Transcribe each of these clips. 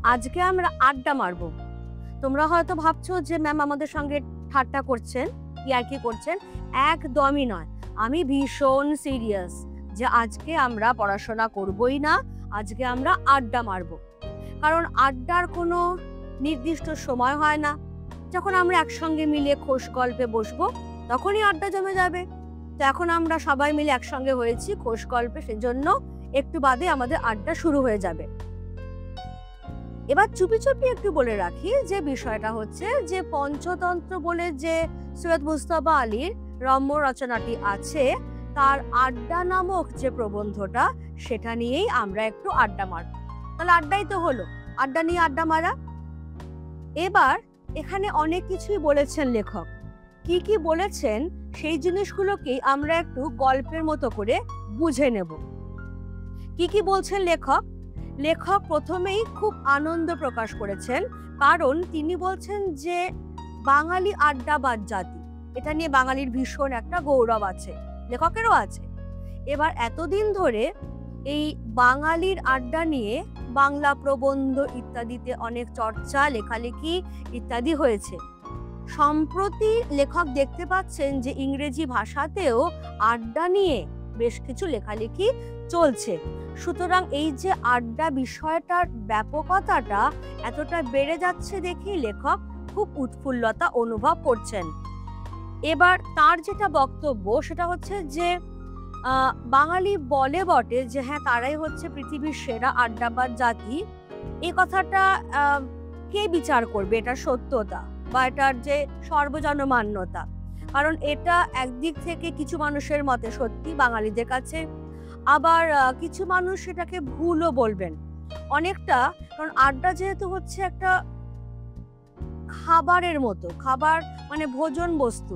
আজকে আমরা আড্ডা মারবো। তোমরা হয়তো ভাবছো যে ম্যাম আমাদের সঙ্গে ঠাট্টা করছেন, ইয়ার্কি করছেন। একদমই নয়, আমি ভীষণ সিরিয়াস যে আজকে আমরা পড়াশোনা করবই না, আজকে আমরা আড্ডা মারবো। কারণ আড্ডার কোনো নির্দিষ্ট সময় হয় না। যখন আমরা একসঙ্গে মিলে খোশ গল্পে বসবো তখনই আড্ডা জমে যাবে। তো এখন আমরা সবাই মিলে একসঙ্গে হয়েছি খোশ গল্পে, সেজন্য একটু বাদে আমাদের আড্ডা শুরু হয়ে যাবে। এবার চুপি চুপি একটু বলে রাখি যে বিষয়টা হচ্ছে যে পঞ্চতন্ত্র বলে যে সৈয়দ মুজতবা আলীর রম্য রচনাটি আছে, তার আড্ডা নামক যে প্রবন্ধটা, সেটা নিয়েই আমরা একটু আড্ডা মারব। তাহলে আড্ডাই তো হলো, আড্ডা নিয়ে আড্ডা মারা। এবার এখানে অনেক কিছুই বলেছেন লেখক। কি কি বলেছেন সেই জিনিসগুলোকেই আমরা একটু গল্পের মতো করে বুঝে নেব। কি কি বলছেন লেখক? লেখক প্রথমেই খুব আনন্দ প্রকাশ করেছেন, কারণ তিনি বলছেন যে বাঙালি আড্ডাবাজ জাতি, এটা নিয়ে বাঙালির ভীষণ একটা গৌরব আছে, লেখকেরও আছে। এবার এতদিন ধরে এই বাঙালির আড্ডা নিয়ে বাংলা প্রবন্ধ ইত্যাদিতে অনেক চর্চা, লেখালেখি ইত্যাদি হয়েছে। সম্প্রতি লেখক দেখতে পাচ্ছেন যে ইংরেজি ভাষাতেও আড্ডা নিয়ে বেশ কিছু লেখালেখি চলছে। সুতরাং এই যে আড্ডা বিষয়টার ব্যাপকতাটা এতটা বেড়ে যাচ্ছে দেখে লেখক খুব উৎফুল্লতা অনুভব করছেন। এবার তার যেটা বক্তব্য সেটা হচ্ছে যে বাঙালি বলে বটে যে হ্যাঁ, তারাই হচ্ছে পৃথিবীর সেরা আড্ডাবাজ জাতি। এই কথাটা কে বিচার করবে এটার সত্যতা বা এটার যে সর্বজনমান্যতা? কারণ এটা একদিক থেকে কিছু মানুষের মতে সত্যি বাঙালিদের কাছে, আবার কিছু মানুষ সেটাকে ভুলও বলবেন অনেকটা। কারণ আড্ডা যেহেতু হচ্ছে একটা খাবারের মতো, খাবার মানে ভোজন বস্তু,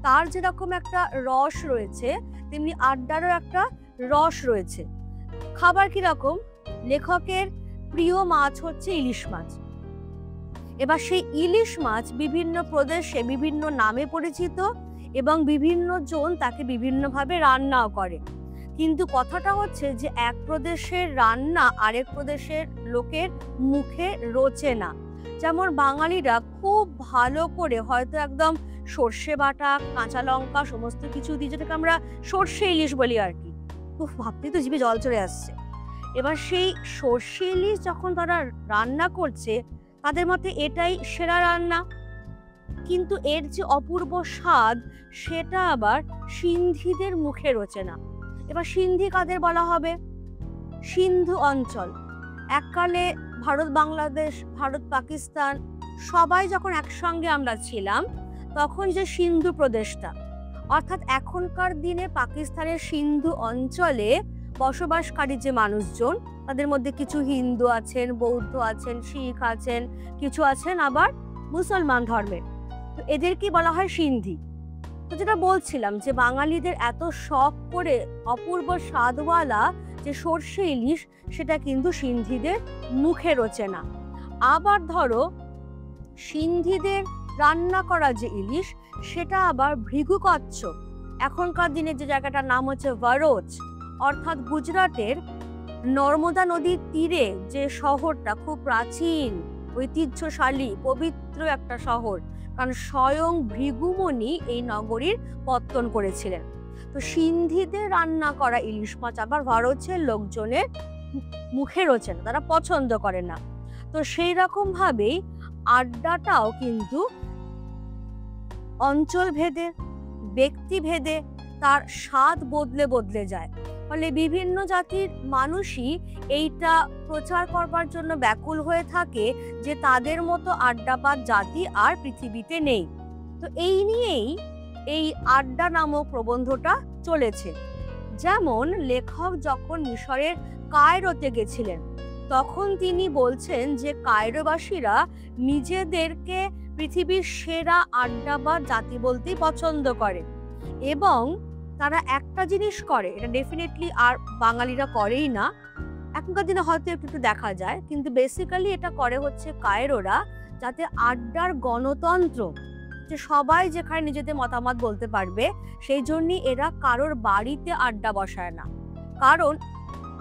তার যেরকম একটা রস রয়েছে তেমনি আড্ডারও একটা রস রয়েছে। খাবার কিরকম? লেখকের প্রিয় মাছ হচ্ছে ইলিশ মাছ। এবার সেই ইলিশ মাছ বিভিন্ন প্রদেশে বিভিন্ন নামে পরিচিত এবং বিভিন্ন জন তাকে বিভিন্নভাবে রান্নাও করে। কিন্তু কথাটা হচ্ছে যে এক প্রদেশের রান্না আরেক প্রদেশের লোকের মুখে রোচে না। যেমন বাঙালিরা খুব ভালো করে হয়তো একদম সর্ষে বাটা, কাঁচা লঙ্কা সমস্ত কিছু দিয়ে, যেটাকে আমরা সর্ষে ইলিশ বলি আর কি, খুব ভাবতেই তো জিভে জল চলে আসছে। এবার সেই সর্ষে ইলিশ যখন তারা রান্না করছে তাদের মতে এটাই সেরা রান্না। কিন্তু এর যে অপূর্ব স্বাদ সেটা আবার সিন্ধীদের মুখে রোচে না। এবার সিন্ধি কাদের বলা হবে? সিন্ধু অঞ্চল। এককালে ভারত বাংলাদেশ, ভারত পাকিস্তান সবাই যখন একসঙ্গে আমরা ছিলাম তখন যে সিন্ধু প্রদেশটা, অর্থাৎ এখনকার দিনে পাকিস্তানের সিন্ধু অঞ্চলে বসবাসকারী যে মানুষজন, তাদের মধ্যে কিছু হিন্দু আছেন, বৌদ্ধ আছেন, শিখ আছেন, কিছু আছেন আবার মুসলমান ধর্মের, তো এদেরকে বলা হয় সিন্ধি। তো যেটা বলছিলাম যে বাঙালিদের এত শখ করে অপূর্ব স্বাদওয়ালা যে সর্ষে ইলিশ, সেটা কিন্তু সিন্ধীদের মুখে রোচে না। আবার ধরো সিন্ধীদের রান্না করা যে ইলিশ সেটা আবার ভৃগু কচ্ছপ। এখনকার দিনে যে জায়গাটার নাম হচ্ছে ভরোচ, অর্থাৎ গুজরাটের নর্মদা নদীর তীরে যে শহরটা, খুব প্রাচীন, ঐতিহ্যশালী, পবিত্র একটা শহর, কারণ স্বয়ং ভৃগুমণি এই নগরীর পত্তন করেছিলেন। তো সিন্ধীদের রান্না করা ইলিশ মাছ আবার ভারতের লোকজনের মুখে রোচে না, তারা পছন্দ করে না। তো সেই রকম ভাবেই আড্ডাটাও কিন্তু অঞ্চল ভেদে, ব্যক্তি ভেদে তার স্বাদ বদলে বদলে যায়। ফলে বিভিন্ন জাতির মানুষই এইটা প্রচার করবার জন্য ব্যাকুল হয়ে থাকে যে তাদের মতো আড্ডাবাজ জাতি আর পৃথিবীতে নেই। তো এই নিয়েই এই আড্ডা নামক প্রবন্ধটা চলেছে। যেমন লেখক যখন মিশরের কায়রোতে গেছিলেন তখন তিনি বলছেন যে কায়রোবাসীরা নিজেদেরকে পৃথিবীর সেরা আড্ডাবাজ জাতি বলতেই পছন্দ করে, এবং তারা একটা জিনিস করে, এটা ডেফিনেটলি আর বাঙালিরা করেই না, এখনকার দিনে হয়তো একটু দেখা যায়, কিন্তু বেসিক্যালি এটা করে হচ্ছে কায়রোরা, যাতে আড্ডার গণতন্ত্র, যে সবাই যেখানে নিজেদের মতামত বলতে পারবে, সেই জন্যই এরা কারোর বাড়িতে আড্ডা বসায় না। কারণ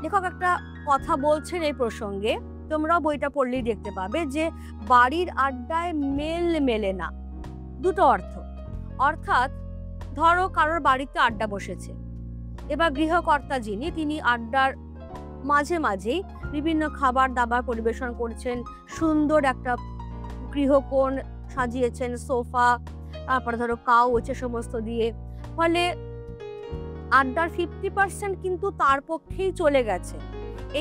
লেখক একটা কথা বলছেন এই প্রসঙ্গে তোমরাও বইটা পড়লেই দেখতে পাবে যে বাড়ির আড্ডায় মেল মেলে না, দুটো অর্থ। অর্থাৎ ধরো কারোর বাড়িতে আড্ডা বসেছে, এবার গৃহকর্তা যিনি তিনি আড্ডার মাঝে মাঝেই বিভিন্ন খাবার দাবার পরিবেশন করছেন, সুন্দর একটা গৃহকোণ সাজিয়েছেন, সোফা, তারপরে ধরো কাউচ সমস্ত দিয়ে, ফলে আড্ডার 50% কিন্তু তার পক্ষেই চলে গেছে।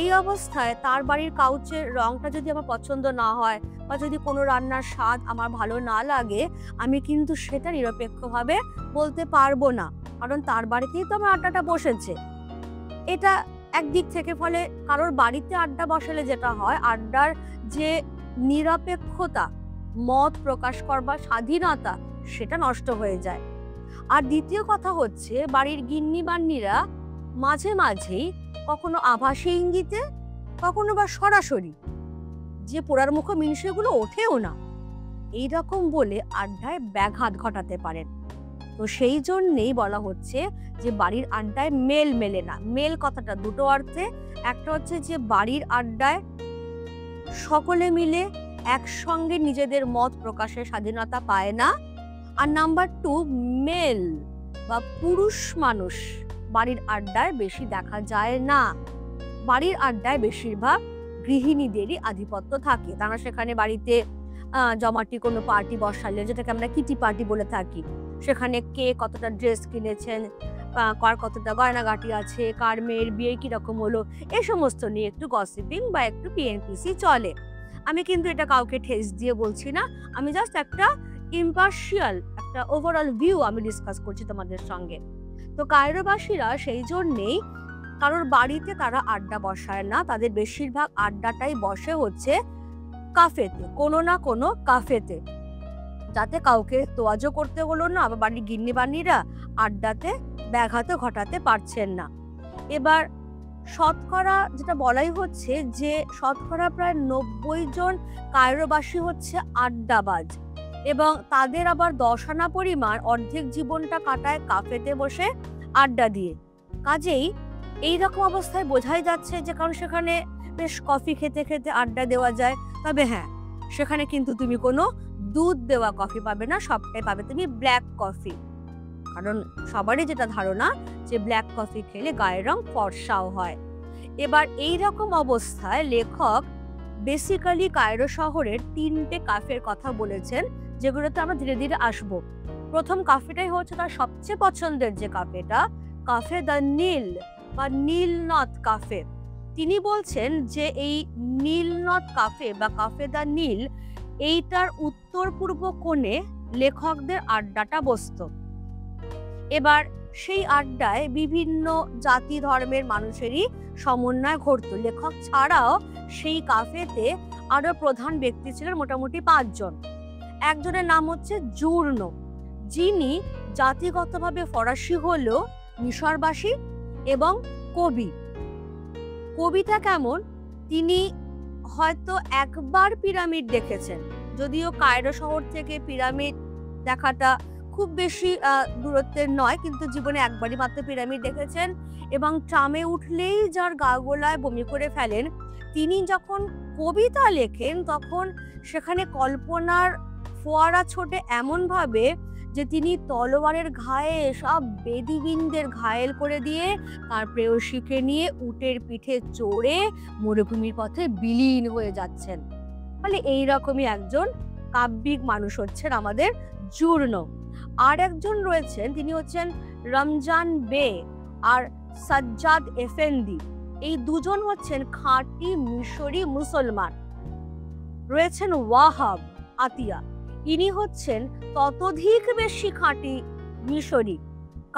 এই অবস্থায় তার বাড়ির কাউচের রংটা যদি আমার পছন্দ না হয় বা যদি কোনো রান্নার স্বাদ আমার ভালো না লাগে, আমি কিন্তু সেটা নিরপেক্ষভাবে বলতে পারবো না, কারণ তার বাড়িতেই তো আমার আড্ডাটা বসেছে। এটা একদিক থেকে, ফলে কারোর বাড়িতে আড্ডা বসালে যেটা হয়, আড্ডার যে নিরপেক্ষতা, মত প্রকাশ করবার স্বাধীনতা, সেটা নষ্ট হয়ে যায়। আর দ্বিতীয় কথা হচ্ছে, বাড়ির গিন্নি বান্নিরা মাঝে মাঝেই কখনো আভাসী ইঙ্গিতে, কখনো বা সরাসরি যে পোড়ার মুখো মিনিসেগুলো ওঠেও না, এইরকম বলে আড্ডায় ব্যাঘাত ঘটাতে পারেন। তো সেই জন্যেই বলা হচ্ছে যে বাড়ির আড্ডায় মেল মেলে না। মেল কথাটা দুটো অর্থে, একটা হচ্ছে যে বাড়ির আড্ডায় সকলে মিলে একসঙ্গে নিজেদের মত প্রকাশের স্বাধীনতা পায় না, আর নাম্বার 2, মেল বা পুরুষ মানুষ বাড়ির আড্ডায় বেশি দেখা যায় না। বাড়ির আড্ডায় বেশিরভাগ গৃহিণীদেরই আধিপত্য থাকে। তারা সেখানে বাড়িতে জমাটি কোনো পার্টি বসালে, যেটাকে আমরা কিটি পার্টি বলে থাকি, সেখানে কে কতটা ড্রেস কিনেছেন, কার কতটা গয়নাগাটি আছে, কার মেয়ের বিয়ে কিরকম হলো, এই সমস্ত নিয়ে একটু গসিপিং বা একটু পিএনপিসি চলে। আমি কিন্তু এটা কাউকে ঠেস দিয়ে বলছি না, আমি জাস্ট একটা ইম্পার্শিয়াল একটা ওভারঅল ভিউ আমি ডিসকাস করছি তোমাদের সঙ্গে। তো কায়রোবাসীরা সেই জন্যেই কারোর বাড়িতে তারা আড্ডা বসায় না, তাদের বেশিরভাগ আড্ডাটাই বসে হচ্ছে কাফেতে, কোনো না কোনো কাফেতে, যাতে কাউকে তোয়াজও করতে হলো না, আবার বাড়ির গিন্নি বান্নিরা আড্ডাতে ব্যাঘাত ঘটাতে পারছেন না। এবার শতকরা যেটা বলাই হচ্ছে যে শতকরা প্রায় 90 জন কায়রোবাসী হচ্ছে আড্ডাবাজ, এবং তাদের আবার 10 আনা পরিমাণ অর্ধেক জীবনটা কাটায় কাফেতে বসে আড্ডা দিয়ে। কাজেই এইরকম অবস্থায় বোঝাই যাচ্ছে যে, কারণ সেখানে বেশ কফি খেতে খেতে আড্ডা দেওয়া যায়, তবে হ্যাঁ, সেখানে কিন্তু তুমি কোনো দুধ দেওয়া কফি পাবে না, সবটাই পাবে তুমি ব্ল্যাক কফি। কারণ সবারই যেটা ধারণা যে ব্ল্যাক কফি খেলে গায়ের রং ফর্সাও হয়। এবার এই রকম অবস্থায় লেখক বেসিক্যালি কায়রো শহরের 3টে কাফের কথা বলেছেন, যেগুলোতে আমরা ধীরে ধীরে আসবো। প্রথম কাফেটাই হচ্ছে তার সবচেয়ে পছন্দের যে কাফেটা, কাফে দ্য নীল বা নীলনদ কাফে। তিনি বলছেন যে এই নীলনদ কাফে বা কাফে দ্য নীল, এইটার উত্তর পূর্ব কোণে লেখকদের আড্ডাটা বসত। এবার সেই আড্ডায় বিভিন্ন জাতি ধর্মের মানুষেরই সমন্বয় ঘটত। লেখক ছাড়াও সেই কাফেতে আরো প্রধান ব্যক্তি ছিলেন মোটামুটি 5 জন। একজনের নাম হচ্ছে জুর্ন, যিনি জাতিগতভাবে ফরাসি হলেও মিশরবাসী এবং কবি। কবিতা কেমন, তিনি হয়তো একবার পিরামিড দেখেছেন, যদিও কায়রো শহর থেকে পিরামিড দেখাটা খুব বেশি দূরত্বের নয়, কিন্তু জীবনে একবারই মাত্র পিরামিড দেখেছেন, এবং ট্রামে উঠলেই যার গা গোলায় বমি করে ফেলেন। তিনি যখন কবিতা লেখেন তখন সেখানে কল্পনার ফোয়ারা ছোটে এমনভাবে যে তিনি তলোয়ারের ঘায়ে সব বেদুইনদের ঘায়েল করে দিয়ে তার প্রেয়সীকে নিয়ে উটের পিঠে চড়ে মরুভূমির পথে বিলীন হয়ে যাচ্ছেন। ফলে এইরকমই একজন কাব্যিক মানুষ হচ্ছেন আমাদের জুর্ন। আর একজন রয়েছেন, তিনি হচ্ছেন রমজান বে আর সাজ্জাদ এফেন্দি। এই দুজন হচ্ছেন খাঁটি মিশরি মুসলমান। রয়েছেন ওয়াহাব আতিয়া, ইনি হচ্ছেন ততোধিক বেশি খাঁটি মিশরি,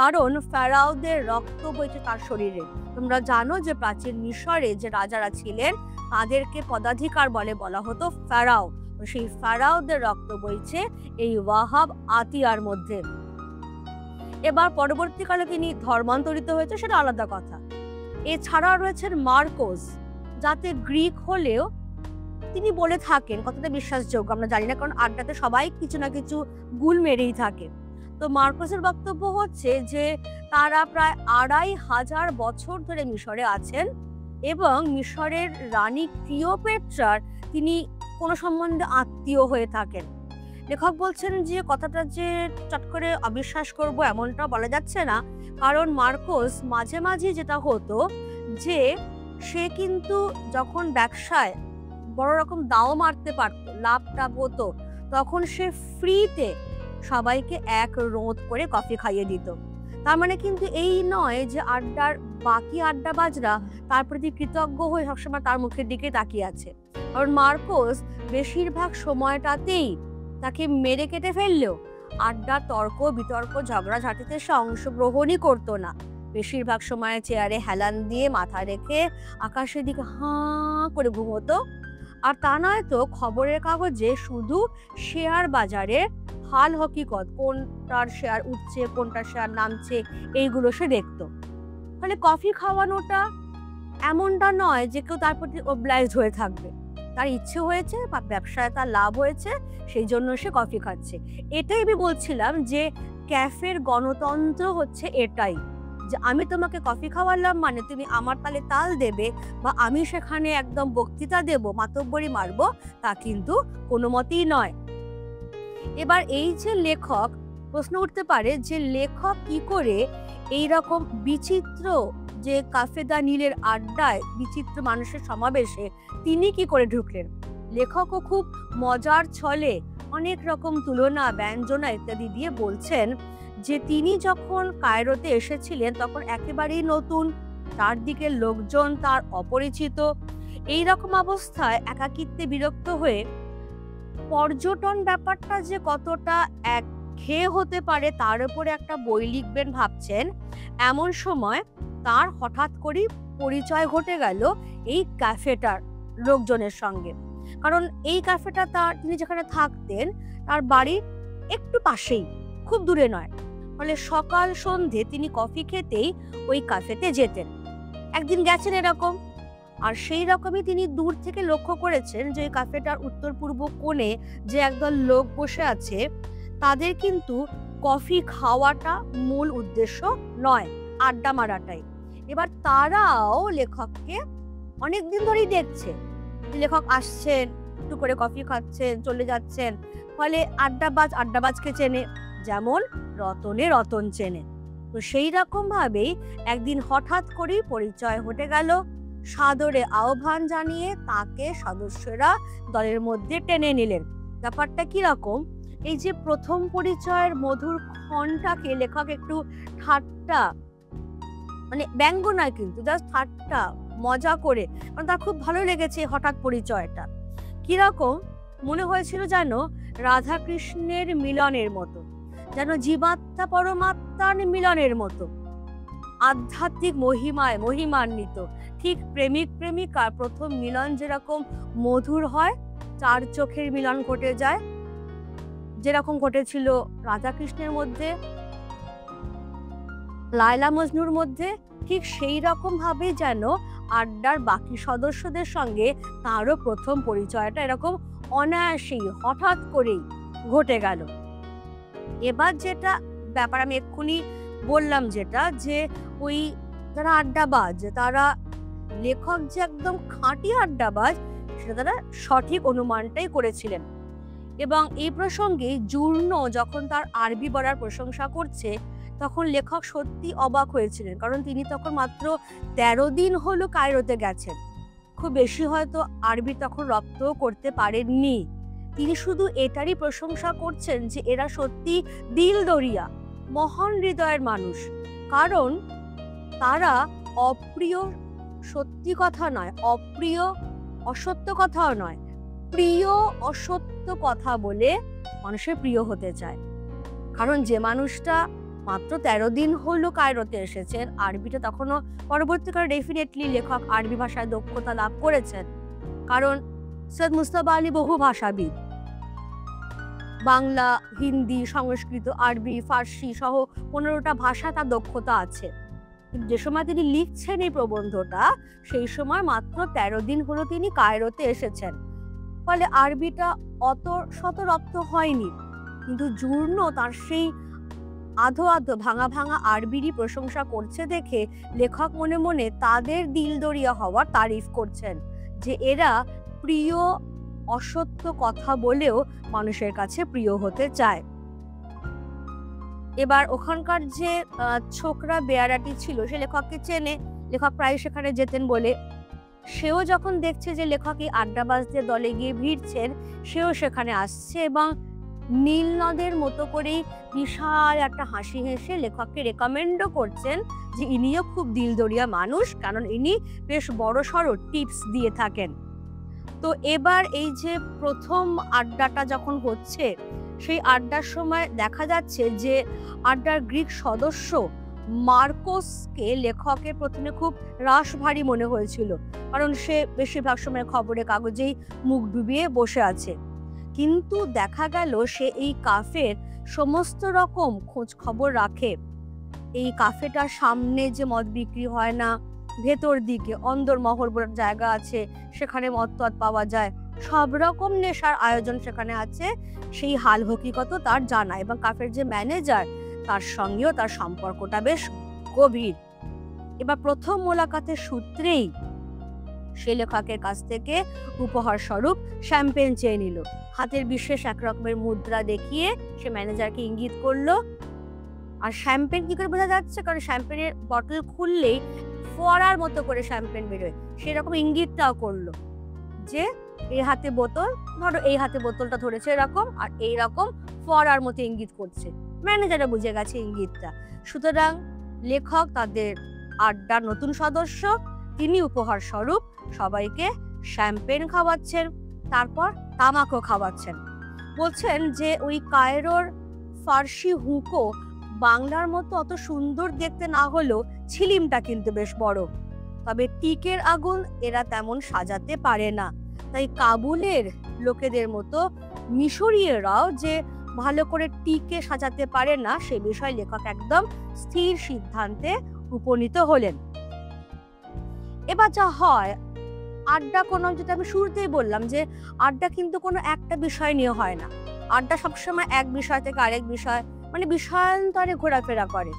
কারণ ফেরাওদের রক্ত বইছে তার শরীরে। তোমরা জানো যে প্রাচীন মিশরে যে রাজারা ছিলেন তাদেরকে পদাধিকার বলে বলা হতো ফেরাও। সেই ফেরাওদের রক্ত বইছে এই ওয়াহাব আতিয়ার মধ্যে। এবার পরবর্তীকালে তিনি ধর্মান্তরিত হয়েছে, সেটা আলাদা কথা। এছাড়া রয়েছেন মার্কোস, যাতে গ্রিক হলেও তিনি বলে থাকেন, কতটা বিশ্বাসযোগ্য আমরা জানি না, কারণ আড্ডাতে সবাই কিছু না কিছু গুল মেরেই থাকে। তো মার্কোসের বক্তব্য হচ্ছে যে তারা প্রায় 2500 বছর ধরে মিশরে আছেন, এবং মিশরের রানী ক্লিওপেট্রার তিনি কোনো সম্বন্ধে আত্মীয় হয়ে থাকেন। লেখক বলছেন যে কথাটা যে চট করে অবিশ্বাস করব এমনটা বলা যাচ্ছে না, কারণ মার্কোস মাঝে মাঝে যেটা হতো যে সে কিন্তু যখন ব্যবসায় বড় রকম দাও মারতে পারতো, লাভ টাভ হতো, তখন সে ফ্রিতে সবাইকে এক রোঁদ করে কফি খাইয়ে দিত। তার মানে কিন্তু এই নয় যে বাকি আড্ডাবাজরা তার প্রতি কৃতজ্ঞ হয়ে সবসময় তার মুখের দিকে তাকিয়ে আছে। কারণ মার্কোস বেশিরভাগ সময়টাতেই তাকে মেরে কেটে ফেললেও আড্ডা, তর্ক বিতর্ক, ঝগড়াঝাটিতে সে অংশগ্রহণই করতো না। বেশিরভাগ সময় চেয়ারে হেলান দিয়ে মাথা রেখে আকাশের দিকে হাঁ করে ঘুমোতো। আর তা নয় তো খবরের কাগজে শুধু শেয়ার বাজারে হাল হকিকত, কোনটার শেয়ার উঠছে কোনটার শেয়ার নামছে, এইগুলো সে দেখতো। ফলে কফি খাওয়ানোটা এমনটা নয় যে কেউ তার প্রতি অবলাইজড হয়ে থাকবে। তার ইচ্ছে হয়েছে বা ব্যবসায় তার লাভ হয়েছে, সেই জন্য সে কফি খাচ্ছে। এটাই আমি বলছিলাম যে ক্যাফের গণতন্ত্র হচ্ছে এটাই, যে আমি তোমাকে কফি খাওয়ালাম মানে তুমি আমার তালে তাল দেবে, বা আমি সেখানে একদম বক্তৃতা দেব, মাতব্বরি মারবো, তা কিন্তু কোনো মতেই নয়। এবার এই যে লেখক, প্রশ্ন উঠতে পারে যে লেখক কি করে এই রকম বিচিত্র যে কাফে দা নীলের আড্ডায়, বিচিত্র মানুষের সমাবেশে তিনি কি করে ঢুকলেন। লেখকও খুব মজার ছলে অনেক রকম তুলনা, ব্যঞ্জনা ইত্যাদি দিয়ে বলছেন যে তিনি যখন কায়রোতে এসেছিলেন তখন একেবারেই নতুন, চারদিকের লোকজন তার অপরিচিত। এই রকম অবস্থায় একাকিত্বে বিরক্ত হয়ে পর্যটন ব্যাপারটা যে কতটা একঘেয়ে হতে পারে তার উপরে একটা বই লিখবেন ভাবছেন। এমন সময় তার হঠাৎ করেই পরিচয় ঘটে গেল এই ক্যাফেটার লোকজনের সঙ্গে। কারণ এই ক্যাফেটা তিনি যেখানে থাকতেন তার বাড়ির একটু পাশেই, খুব দূরে নয়। ফলে সকাল সন্ধে তিনি কফি খেতেই ওই ক্যাফেতে যেতেন। একদিন গেছেন এরকম, আর সেই রকমই তিনি দূর থেকে লক্ষ্য করেছেন যে ওই ক্যাফেটার উত্তর পূর্ব কোণে যে একদল লোক বসে আছে, তাদের কিন্তু কফি খাওয়াটা মূল উদ্দেশ্য নয়, আড্ডা মারাটাই। এবার তারাও লেখককে অনেকদিন ধরেই দেখছে, লেখক আসছেন, একটু করে কফি খাচ্ছেন, চলে যাচ্ছেন। ফলে আড্ডাবাজকে চেনে, যেমন রতনে রতন চেনে। তো সেই রকম ভাবেই একদিন হঠাৎ করেই পরিচয় ঘটে গেল। সাদরে আহ্বান জানিয়ে তাকে সদস্যরা দলের মধ্যে টেনে নিলেন। ব্যাপারটা কিরকম, এই যে প্রথম পরিচয়ের মধুর ক্ষণটাকে লেখক একটু ঠাট্টা, মানে ব্যঙ্গ নয় কিন্তু জাস্ট ঠাট্টা মজা করে, কারণ তার খুব ভালো লেগেছে হঠাৎ পরিচয়টা। কিরকম মনে হয়েছিল যেন রাধা কৃষ্ণের মিলনের মতো, যেন জীবাত্মা পরমাত্মার মিলনের মতো, আধ্যাত্মিক মহিমান্বিত। ঠিক প্রেমিক প্রেমিকার প্রথম মিলন যেরকম মধুর হয়, চার চোখের মিলন ঘটে যায়, যেরকম ঘটেছিল রাধা কৃষ্ণের মধ্যে, লায়লা মজনুর মধ্যে, ঠিক সেই রকম ভাবে যেন আড্ডার বাকি সদস্যদের সঙ্গে তারও প্রথম পরিচয়টা এরকম অনায়াসেই হঠাৎ করেই ঘটে গেল। এবার যেটা ব্যাপার আমি এক্ষুনি বললাম, যেটা যে ওই যারা আড্ডাবাজ, তারা লেখক যে একদম খাঁটি আড্ডাবাজ সেটা তারা সঠিক অনুমানটাই করেছিলেন। এবং এই প্রসঙ্গে জুর্নো যখন তার আরবি বলার প্রশংসা করছে তখন লেখক সত্যি অবাক হয়েছিলেন, কারণ তিনি তখন মাত্র 13 দিন হলো কায়রোতে গেছেন। খুব বেশি হয়তো আরবি তখন রপ্তও করতে পারেননি। তিনি শুধু এটারই প্রশংসা করছেন যে এরা সত্যি দিল দরিয়া, মহান হৃদয়ের মানুষ। কারণ তারা অপ্রিয় সত্যি কথা নয়, অপ্রিয় অসত্য কথাও নয়, প্রিয় অসত্য কথা বলে মানুষের প্রিয় হতে চায়। কারণ যে মানুষটা মাত্র 13 দিন হলো কায়রোতে এসেছেন, আরবিটা তখনও পরবর্তীকালে ডেফিনেটলি লেখক আরবি ভাষায় দক্ষতা লাভ করেছেন, কারণ সৈয়দ মুজতবা আলী বহু ভাষাবিদ, বাংলা, হিন্দি, সংস্কৃত, আরবি, ফার্সি সহ 15টা ভাষা তার দক্ষতা আছে। যে সময় তিনি লিখছেন এই প্রবন্ধটা, সেই সময় মাত্র 13 দিন হলো তিনি কায়রোতে এসেছেন। ফলে আরবিটা অত শত রপ্ত হয়নি। কিন্তু জুর্নো তার সেই আধো আধো ভাঙা ভাঙা আরবিরই প্রশংসা করছে দেখে লেখক মনে মনে তাদের দিলদরিয়া হওয়ার তারিফ করছেন, যে এরা প্রিয় অসত্য কথা বলেও মানুষের কাছে প্রিয় হতে চায়। এবার ওখানকার যে ছোকরা বেয়ারাটি ছিল সে লেখককে চেনে, লেখক প্রায় সেখানে যেতেন বলে। সেও যখন দেখছে যে লেখক এই আড্ডাবাজদের দলে গিয়ে ভিড়ছেন, সেও সেখানে আসছে এবং নীল নদের মতো করেই বিশাল একটা হাসি হেসে লেখককে রেকমেন্ডও করছেন যে ইনিও খুব দিলদরিয়া মানুষ, কারণ ইনি বেশ বড় সড়ো টিপস দিয়ে থাকেন। তো এবার এই যে প্রথম আড্ডাটা যখন হচ্ছে, সেই আড্ডার সময় দেখা যাচ্ছে যে আড্ডার গ্রিক সদস্য মার্কোসকে লেখকের প্রথমে খুব রাশভারী মনে হয়েছিল, কারণ সে বেশিরভাগ সময় খবরের কাগজেই মুখ ডুবিয়ে বসে আছে। কিন্তু দেখা গেল সে এই কাফের সমস্ত রকম খোঁজ খবর রাখে। এই কাফেটার সামনে যে মদ বিক্রি হয় না, ভেতর দিকে অন্দরমহল বলে জায়গা আছে, সেখানে মদ টদ পাওয়া যায়, সব রকম নেশার আয়োজন সেখানে আছে, সেই হাল হকিকত তার জানা। এবং কাফের যে ম্যানেজার, তার সঙ্গেও তার সম্পর্কটা বেশ গভীর। এবার প্রথম মোলাকাতের সূত্রেই সে লেখকের কাছ থেকে উপহার স্বরূপ শ্যাম্পেন চেয়ে নিল। হাতের বিশেষ একরকমের মুদ্রা দেখিয়ে সে ম্যানেজারকে ইঙ্গিত করলো। আর শ্যাম্পেন কি করে বোঝা যাচ্ছে, কারণ শ্যাম্পেনের বটল খুললেই ফোয়ারার মতো করে শ্যাম্পেন বেরোয়, সেরকম ইঙ্গিতটাও করলো যে এই হাতে বোতল, ধরো এই হাতে বোতলটা ধরেছে এরকম, আর এইরকম ফোয়ারার মতো ইঙ্গিত করছে। ম্যানেজাররা বুঝে গেছে ইঙ্গিতটা। সুতরাং লেখক তাদের আড্ডার নতুন সদস্য, তিনি উপহার স্বরূপ সবাইকে শ্যাম্পেন খাওয়াচ্ছেন, তারপর তামাকও খাওয়াচ্ছেন। বলছেন যে ওই কায়রোর ফার্সি হুঁকো বাংলার মতো অত সুন্দর দেখতে না হলেও ছিলিমটা কিন্তু বেশ বড়, তবে টিকের আগুন এরা তেমন সাজাতে পারে না। তাই কাবুলের লোকেদের মতো মিশরীয়রাও যে ভালো করে টিকে সাজাতে পারে না, সে বিষয়ে লেখক একদম স্থির সিদ্ধান্তে উপনীত হলেন। এবার যা হয়, আড্ডা কোনো, যেটা আমি শুরুতেই বললাম যে আড্ডা কিন্তু কোনো একটা বিষয় নিয়ে হয় না। আড্ডা সবসময় এক বিষয় থেকে আরেক বিষয়, মানে বিষয়ান্তরে ঘোরাফেরা করে।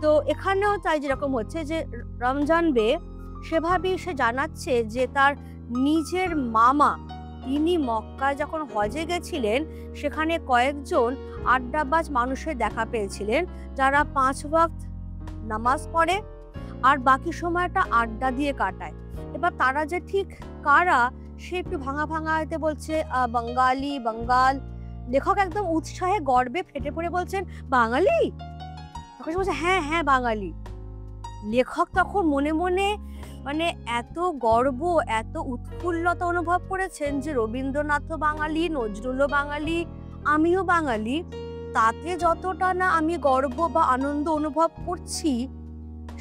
তো এখানেও তাই যেরকম হচ্ছে যে রমজান বে সেভাবেই সে জানাচ্ছে যে তার নিজের মামা, তিনি মক্কায় যখন হজে গেছিলেন, সেখানে কয়েকজন আড্ডাবাজ মানুষের দেখা পেয়েছিলেন যারা 5 ওয়াক্ত নামাজ পড়ে আর বাকি সময়টা আড্ডা দিয়ে কাটায়। এবার তারা যে ঠিক কারা, সে একটু ভাঙা ভাঙা হতে বলছে বাঙালি, বাঙ্গাল। লেখক একদম উৎসাহে গর্বে ফেটে পড়ে বলছেন, বাঙালি? তখন বলছে হ্যাঁ হ্যাঁ বাঙালি। লেখক তখন মনে মনে মানে এত গর্ব, এত উৎফুল্লতা অনুভব করেছেন যে রবীন্দ্রনাথও বাঙালি, নজরুলও বাঙালি, আমিও বাঙালি, তাতে যতটা না আমি গর্ব বা আনন্দ অনুভব করছি,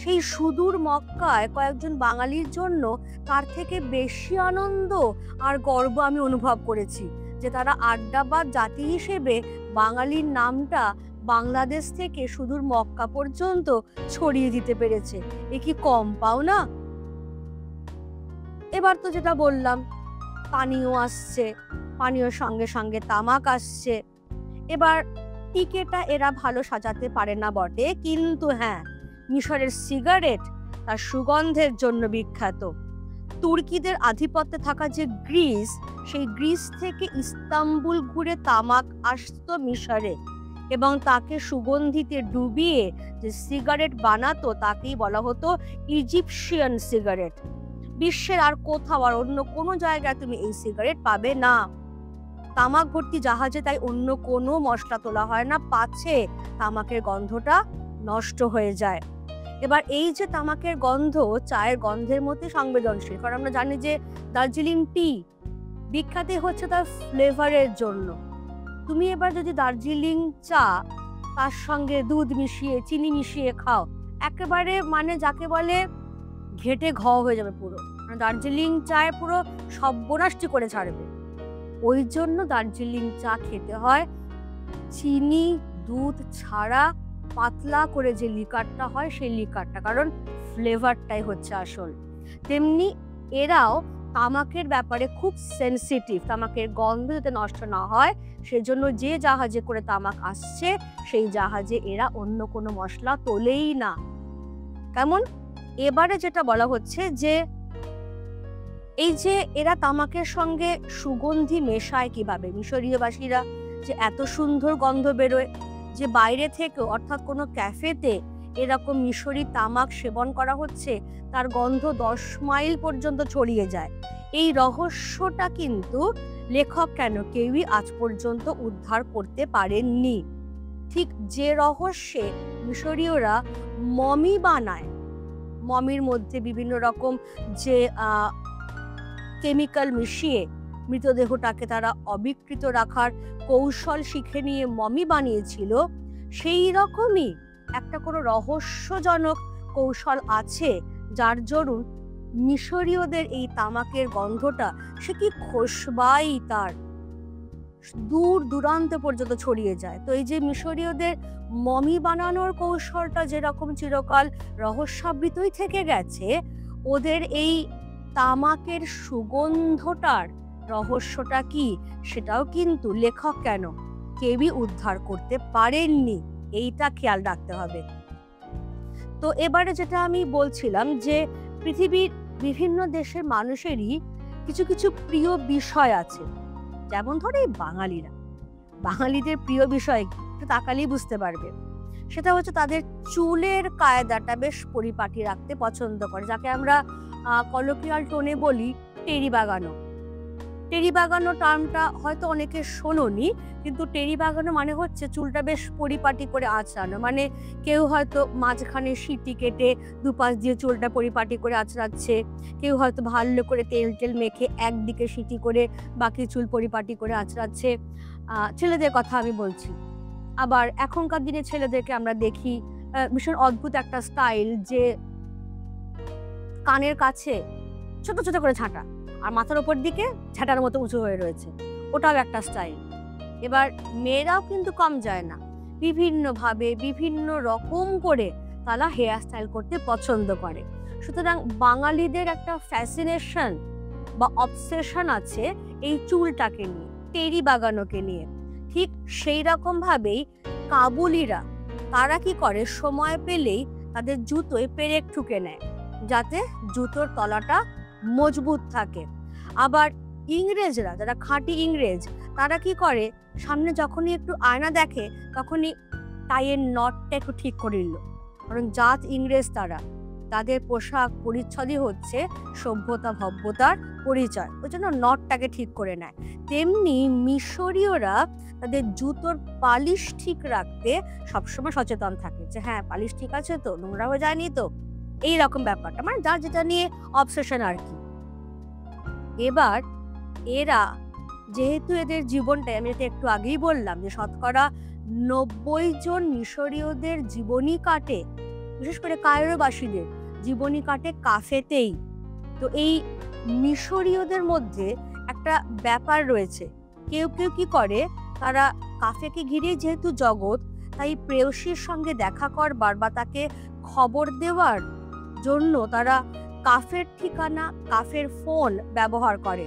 সেই সুদূর মক্কায় কয়েকজন বাঙালির জন্য তার থেকে বেশি আনন্দ আর গর্ব আমি অনুভব করেছি যে তারা আড্ডাবাজ জাতি হিসেবে বাঙালির নামটা বাংলাদেশ থেকে সুদূর মক্কা পর্যন্ত ছড়িয়ে দিতে পেরেছে। এ কি কম পাও না? এবার তো যেটা বললাম, পানীয় আসছে, পানীয়র সঙ্গে সঙ্গে তামাক আসছে। এবার টিকেটা এরা ভালো সাজাতে পারে না বটে, কিন্তু হ্যাঁ, মিশরের সিগারেট তার সুগন্ধের জন্য বিখ্যাত। তুর্কিদের আধিপত্যে থাকা যে গ্রিস, সেই গ্রিস থেকে ইস্তাম্বুল ঘুরে তামাক আসতো মিশরে, এবং তাকে সুগন্ধিতে ডুবিয়ে যে সিগারেট বানাতো তাকেই বলা হতো ইজিপশিয়ান সিগারেট। বিশ্বের আর কোথাও আর অন্য কোনো জায়গায় তুমি এই সিগারেট পাবে না। তামাক ভর্তি জাহাজে তাই অন্য কোনো মশলা তোলা হয় না, পাছে তামাকের গন্ধটা নষ্ট হয়ে যায়। এবার এই যে তামাকের গন্ধ চায়ের গন্ধের মধ্যে সংবেদনশীল, কারণ আমরা জানি যে দার্জিলিং টি বিখ্যাত হচ্ছে তার ফ্লেভারের জন্য। তুমি এবার যদি দার্জিলিং চা তার সঙ্গে দুধ মিশিয়ে, চিনি মিশিয়ে খাও, একেবারে মানে যাকে বলে ঘেটে ঘ হয়ে যাবে পুরো, মানে দার্জিলিং চায় পুরো সর্বনাশটি করে ছাড়বে। ওই জন্য দার্জিলিং চা খেতে হয় চিনি দুধ ছাড়া পাতলা করে যে লিকারটা হয় সেই লিকারটা, কারণ ফ্লেভারটাই হচ্ছে আসল। তেমনি এরাও তামাকের ব্যাপারে খুব সেনসিটিভ, তামাকের গন্ধ যাতে নষ্ট না হয় সেজন্য যে জাহাজে করে তামাক আসছে সেই জাহাজে এরা অন্য কোনো মশলা তোলেই না। কেমন? এবারে যেটা বলা হচ্ছে যে এই যে এরা তামাকের সঙ্গে সুগন্ধি মেশায় কিভাবে, মিশরীয়বাসীরা যে এত সুন্দর গন্ধ বেরোয়, যে বাইরে থেকে অর্থাৎ কোনো ক্যাফেতে এরকম মিশরি তামাক সেবন করা হচ্ছে তার গন্ধ 10 মাইল পর্যন্ত ছড়িয়ে যায়। এই রহস্যটা কিন্তু লেখক কেউই আজ পর্যন্ত উদ্ধার করতে পারেননি। ঠিক যে রহস্যে মিশরীয়রা মমি বানায়, মমির মধ্যে বিভিন্ন রকম যে কেমিক্যাল মিশিয়ে মৃতদেহটাকে তারা অবিকৃত রাখার কৌশল শিখে নিয়ে মমি বানিয়েছিল, সেই রকমই একটা কোনো রহস্যজনক কৌশল আছে যার দরুন মিশরীয়দের এই তামাকের গন্ধটা সে কি খোশবাই তার দূর দূরান্ত পর্যন্ত ছড়িয়ে যায়। তো এই যে মিশরীয়দের মমি বানানোর কৌশলটা যেরকম চিরকাল রহস্যাবৃতই থেকে গেছে, ওদের এই তামাকের সুগন্ধটার রহস্যটা কি সেটাও কিন্তু লেখক কেউই উদ্ধার করতে পারেননি, এইটা খেয়াল রাখতে হবে। তো এবারে যেটা আমি বলছিলাম যে পৃথিবীর বিভিন্ন দেশের মানুষেরই কিছু কিছু প্রিয় বিষয় আছে। যেমন ধরো এই বাঙালিদের প্রিয় বিষয় একটু তাকালেই বুঝতে পারবে, সেটা হচ্ছে তাদের চুলের কায়দাটা বেশ পরিপাটি রাখতে পছন্দ করে, যাকে আমরা কলোকিয়াল টোনে বলি টেরি বাগানো। টেরি বাগানো টার্মটা হয়তো অনেকে শোনোনি, কিন্তু টেরি বাগানো মানে হচ্ছে চুলটা বেশ পরিপাটি করে আঁচড়ানো। মানে কেউ হয়তো মাঝখানে সিটি কেটে দুপাশ দিয়ে চুলটা পরিপাটি করে আঁচড়াচ্ছে, কেউ হয়তো ভালো করে তেল টেল মেখে একদিকে সিটি করে বাকি চুল পরিপাটি করে আঁচড়াচ্ছে। ছেলেদের কথা আমি বলছি। আবার এখনকার দিনে ছেলেদেরকে আমরা দেখি ভীষণ অদ্ভুত একটা স্টাইল, যে কানের কাছে ছোট ছোট করে ঝাঁটা আর মাথার উপর দিকে ঝাঁটার মতো উঁচু হয়ে রয়েছে, ওটাও একটা স্টাইল। এবার মেয়েরাও কিন্তু কম যায় না, বিভিন্নভাবে বিভিন্ন রকম করে তারা হেয়ার স্টাইল করতে পছন্দ করে। সুতরাং বাঙালিদের একটা ফ্যাসিনেশন বা অবসেশন আছে এই চুলটাকে নিয়ে, টেরি বাগানোকে নিয়ে। ঠিক সেই রকম ভাবেই কাবুলিরা তারা কি করে, সময় পেলেই তাদের জুতোয় পেরেক ঠুকে নেয় যাতে জুতোর তলাটা মজবুত থাকে। আবার ইংরেজরা, যারা খাঁটি ইংরেজ, তারা কি করে, সামনে যখনই একটু আয়না দেখে তখনই টাইয়ের নটটা একটু ঠিক করে নিল। কারণ জাত ইংরেজ তারা, তাদের পোশাক পরিচ্ছদই হচ্ছে সভ্যতা ভব্যতার পরিচয়, ওই জন্য নটটাকে ঠিক করে নেয়। তেমনি মিশরীয়রা তাদের জুতোর পালিশ ঠিক রাখতে সবসময় সচেতন থাকে, যে হ্যাঁ পালিশ ঠিক আছে তো, নোংরা হয়ে যায়নি তো, এই রকম ব্যাপারটা, মানে যার যেটা নিয়ে অবসেশন আর কি। এবার এরা যেহেতু এদের জীবনটাই, আমি এটা একটু আগেই বললাম যে শতকরা 90 জন মিশরীয়দের জীবনী কাটে, বিশেষ করে কায়রোবাসীদের জীবনী কাটে কাফেতেই। তো এই মিশরীয়দের মধ্যে একটা ব্যাপার রয়েছে, কেউ কেউ কি করে, তারা কাফেকে ঘিরে যেহেতু জগৎ, তাই প্রেয়সীর সঙ্গে দেখা করবার বা তাকে খবর দেওয়ার জন্য তারা কাফের ঠিকানা, কাফের ফোন ব্যবহার করে।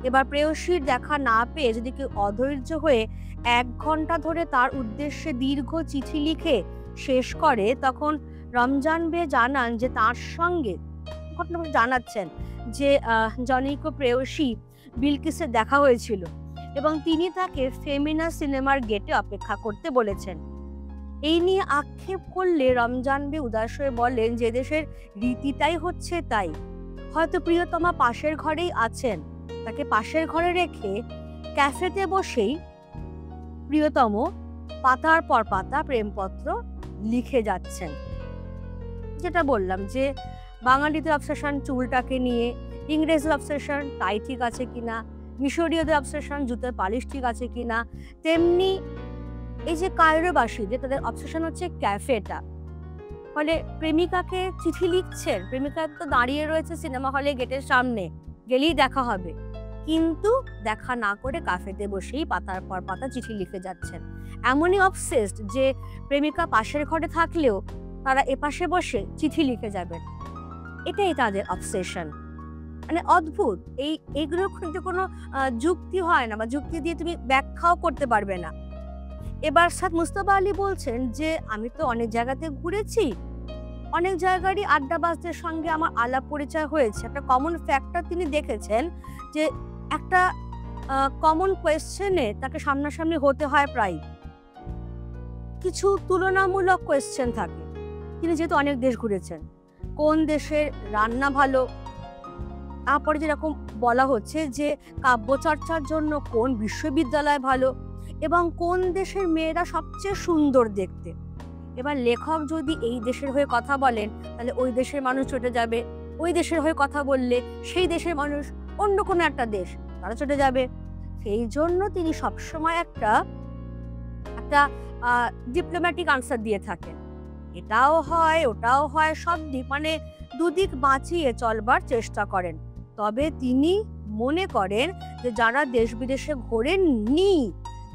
এবার প্রেয়সীর দেখা না পেয়ে যদি কেউ অধৈর্য হয়ে 1 ঘন্টা ধরে তার উদ্দেশ্যে দীর্ঘ চিঠি লিখে শেষ করে, তখন রমজান বে জানান যে তার সঙ্গে ঘটনা জানাচ্ছেন যে জনৈক প্রেয়সী বিলকিসের দেখা হয়েছিল এবং তিনি তাকে ফেমিনা সিনেমার গেটে অপেক্ষা করতে বলেছেন। এই নিয়ে আক্ষেপ করলে রমজান বে উদাস হয়ে বলেন যে দেশের রীতিটাই হচ্ছে তাই, হয়তো প্রিয়তমা পাশের ঘরেই আছেন, তাকে পাশের ঘরে রেখে ক্যাফেতে বসেই প্রিয়তম পাতার পর পাতা প্রেমপত্র লিখে যাচ্ছেন। যেটা বললাম যে বাঙালিদের অবসেশন চুলটাকে নিয়ে, ইংরেজদের অবসেশন টাই ঠিক আছে কিনা, মিশরীয়দের অবসেশন জুতোর পালিশ ঠিক আছে কিনা, তেমনি এই যে কায়রোবাসীদের তাদের অবসেশন হচ্ছে ক্যাফেটা। ফলে প্রেমিকাকে চিঠি লিখছেন, প্রেমিকা তো দাঁড়িয়ে রয়েছে সিনেমা হলে গেটের সামনে, গেলেই দেখা হবে, কিন্তু দেখা না করে কাফেতে বসেই পাতার পর পাতা চিঠি লিখে যাচ্ছেন। এমনই অবসেসড যে প্রেমিকা পাশের ঘরে থাকলেও তারা এপাশে বসে চিঠি লিখে যাবেন, এটাই তাদের অবসেশন। মানে অদ্ভুত। এইগুলোর কিন্তু কোনো যুক্তি হয় না বা যুক্তি দিয়ে তুমি ব্যাখ্যাও করতে পারবে না। এবার সাদ মুস্তাফা আলী বলছেন যে আমি তো অনেক জায়গাতে ঘুরেছি, অনেক জায়গারই আড্ডাবাজদের সঙ্গে আমার আলাপ পরিচয় হয়েছে। একটা কমন ফ্যাক্টর তিনি দেখেছেন যে একটা কমন কোয়েশ্চেনে তাকে সামনাসামনি হতে হয় প্রায়। কিছু তুলনামূলক কোয়েশ্চেন থাকে। তিনি যেহেতু অনেক দেশ ঘুরেছেন, কোন দেশের রান্না ভালো, তারপরে যেরকম বলা হচ্ছে যে কাব্যচর্চার জন্য কোন বিশ্ববিদ্যালয় ভালো এবং কোন দেশের মেয়েরা সবচেয়ে সুন্দর দেখতে। এবার লেখক যদি এই দেশের হয়ে কথা বলেন তাহলে ওই দেশের মানুষ ছুটে যাবে, ওই দেশের হয়ে কথা বললে সেই দেশের মানুষ অন্য কোনো একটা দেশ তারা ছুটে যাবে। সেই জন্য তিনি সবসময় একটা ডিপ্লোম্যাটিক আনসার দিয়ে থাকেন। এটাও হয় ওটাও হয়, সব দিক মানে দুদিক বাঁচিয়ে চলবার চেষ্টা করেন। তবে তিনি মনে করেন যে যারা দেশ বিদেশে ঘোরেননি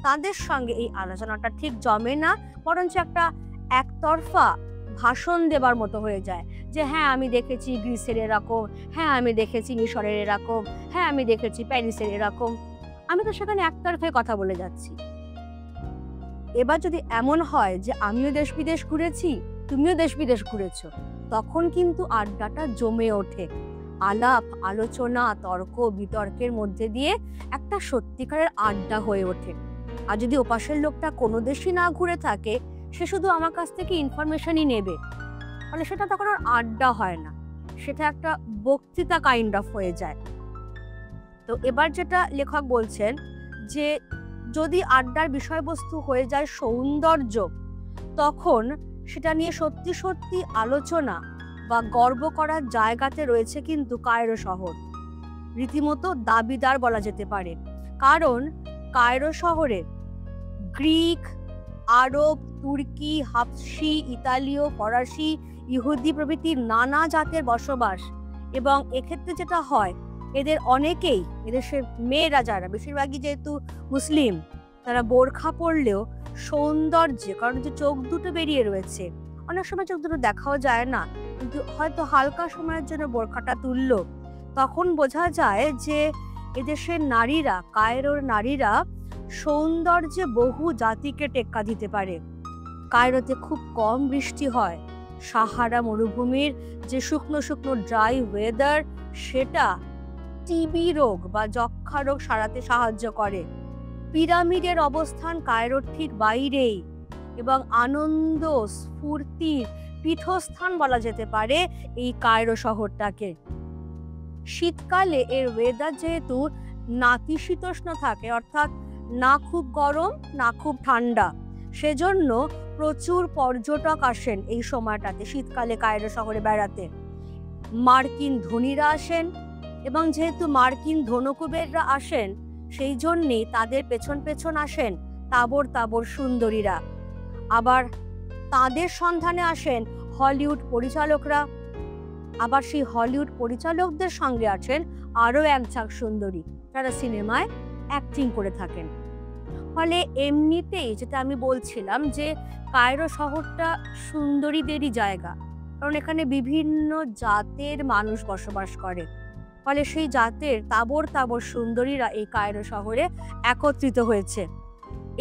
তাদের সঙ্গে এই আলোচনাটা ঠিক জমে না, বরঞ্চ একটা একতরফা ভাষণ দেবার মতো হয়ে যায় যে হ্যাঁ আমি দেখেছি গ্রিসের এরকম, হ্যাঁ আমি দেখেছি মিশরের এরকম, হ্যাঁ আমি দেখেছি প্যারিসের এরকম, আমি তো সেখানে একতরফায় কথা বলে যাচ্ছি। এবার যদি এমন হয় যে আমিও দেশ বিদেশ ঘুরেছি, তুমিও দেশ বিদেশ ঘুরেছ, তখন কিন্তু আড্ডাটা জমে ওঠে। আলাপ আলোচনা তর্ক বিতর্কের মধ্যে দিয়ে একটা সত্যিকারের আড্ডা হয়ে ওঠে। আর যদি ওপাশের লোকটা কোনো দেশই না ঘুরে থাকে, সে শুধু আমার কাছ থেকে ইনফরমেশনই নেবে, ফলে সেটা তখন আর আড্ডা হয় না, সেটা একটা বক্তৃতা কাইন্ড অফ হয়ে যায়। তো এবার যেটা লেখক বলছেন যে যদি আড্ডার বিষয়বস্তু হয়ে যায় সৌন্দর্য, তখন সেটা নিয়ে সত্যি সত্যি আলোচনা বা গর্ব করার জায়গাতে রয়েছে কিন্তু কায়রো শহর। রীতিমতো দাবিদার বলা যেতে পারে, কারণ কায়রো শহরে গ্রিক, আরব, তুর্কি, হাবশি, ইতালীয়, ফরাসি, ইহুদি প্রভৃতি নানা জাতের বসবাস। এবং এক্ষেত্রে যেটা হয়, এদের অনেকেই, এদেশের মেয়েরা যারা বেশিরভাগই যেহেতু মুসলিম, তারা বোরখা পরলেও সৌন্দর্যে, কারণ যে চোখ দুটো বেরিয়ে রয়েছে, অনেক সময় চোখ দুটো দেখাও যায় না, কিন্তু হয়তো হালকা সময়ের জন্য বোরখাটা তুললো, তখন বোঝা যায় যে এদেশের নারীরা, কায়রোর নারীরা সৌন্দর্যে বহু জাতিকে টেক্কা দিতে পারে। কায়রোতে খুব কম বৃষ্টি হয়, সাহারা মরুভূমির যে শুকনো শুকনো ড্রাই ওয়েদার, সেটা টিবি রোগ বা যক্ষা রোগ সারাতে সাহায্য করে। পিরামিডের অবস্থান কায়রোর ঠিক বাইরেই এবং আনন্দ স্ফূর্তির পীঠস্থান বলা যেতে পারে এই কায়রো শহরটাকে। শীতকালে এর ওয়েদার যেহেতু নাতিশীতোষ্ণ থাকে, অর্থাৎ না খুব গরম না খুব ঠান্ডা, সেজন্য প্রচুর পর্যটক আসেন এই সময়টাতে শীতকালে কায়রো শহরে বেড়াতে। মার্কিন ধনীরা আসেন এবং যেহেতু মার্কিন ধনকুবেররা আসেন, সেই জন্যেই তাদের পেছন পেছন আসেন তাবর তাবর সুন্দরীরা। আবার তাদের সন্ধানে আসেন হলিউড পরিচালকরা, আবার সেই হলিউড পরিচালকদের সঙ্গে আছেন আরও এক ঝাঁক সুন্দরী যারা সিনেমায় অ্যাক্টিং করে থাকেন। ফলে এমনিতেই যেটা আমি বলছিলাম যে কায়রো শহরটা সুন্দরীদেরই জায়গা, কারণ এখানে বিভিন্ন জাতের মানুষ বসবাস করে। ফলে সেই জাতের তাবর তাবর সুন্দরীরা এই কায়রো শহরে একত্রিত হয়েছে।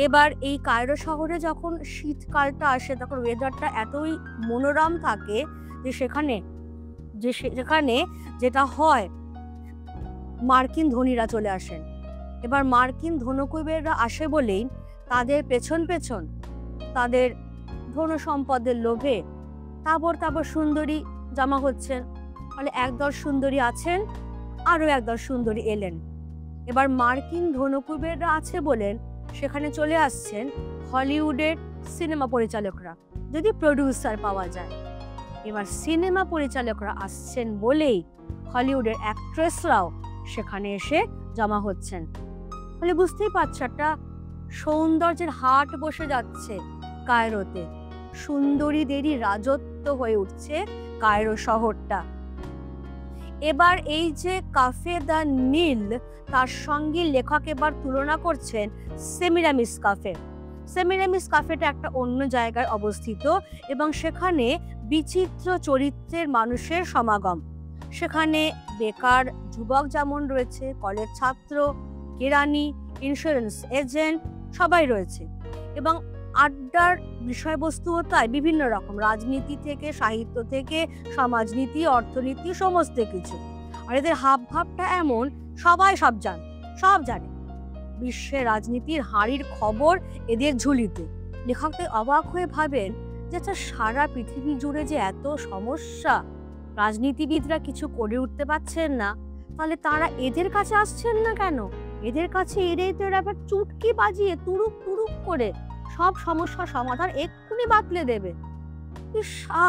এবার এই কায়রো শহরে যখন শীতকালটা আসে, তখন ওয়েদারটা এতই মনোরম থাকে যে সেখানে যেটা হয়, মার্কিন ধনীরা চলে আসেন। এবার মার্কিন ধনকুবেররা আসে বলেই তাদের পেছন পেছন, তাদের ধন সম্পদের লোভে তাবর তাবর সুন্দরী জমা হচ্ছেন। ফলে একদল সুন্দরী আছেন, আরও একদল সুন্দরী এলেন। এবার মার্কিন ধনকুবেররা আছে বলেন সেখানে চলে আসছেন হলিউডের সিনেমা পরিচালকরা, যদি প্রডিউসার পাওয়া যায়। এবার সিনেমা পরিচালকরা আসছেন বলেই হলিউডের অ্যাক্ট্রেসরাও সেখানে এসে জমা হচ্ছেন। ফলে বুঝতেই পারছো একটা সৌন্দর্যের হাট বসে যাচ্ছে কায়রোতে, সুন্দরীদেরই রাজত্ব হয়ে উঠছে কায়রো শহরটা। এবার এই যে কাফে দ্য নীল, তার সঙ্গে লেখক এবার তুলনা করছেন সেমিরামিস কাফে। সেমিরামিস কাফেটা একটা অন্য জায়গায় অবস্থিত এবং সেখানে বিচিত্র চরিত্রের মানুষের সমাগম। সেখানে বেকার যুবক যেমন রয়েছে, কলেজ ছাত্র, কেরানি, ইন্স্যুরেন্স এজেন্ট সবাই রয়েছে। এবং আড্ডার বিষয়বস্তুও তাই বিভিন্ন রকম, রাজনীতি থেকে, সাহিত্য থেকে, সমাজনীতি, অর্থনীতি, সমস্ত কিছু। আর এদের হাবভাবটা এমন, সবাই সব জানে। বিশ্বের রাজনীতির হাঁড়ির খবর এদের ঝুলিতে। লেখক অবাক হয়ে ভাবেন যে আচ্ছা, সারা পৃথিবী জুড়ে যে এত সমস্যা, রাজনীতিবিদরা কিছু করে উঠতে পারছেন না, তাহলে তারা এদের কাছে আসছেন না কেন? এদের কাছে এলেই তো এরা আবার চুটকি বাজিয়ে তুরুক তুরুক করে সব সমস্যা সমাধান এক্ষুনি বাতলে দেবে।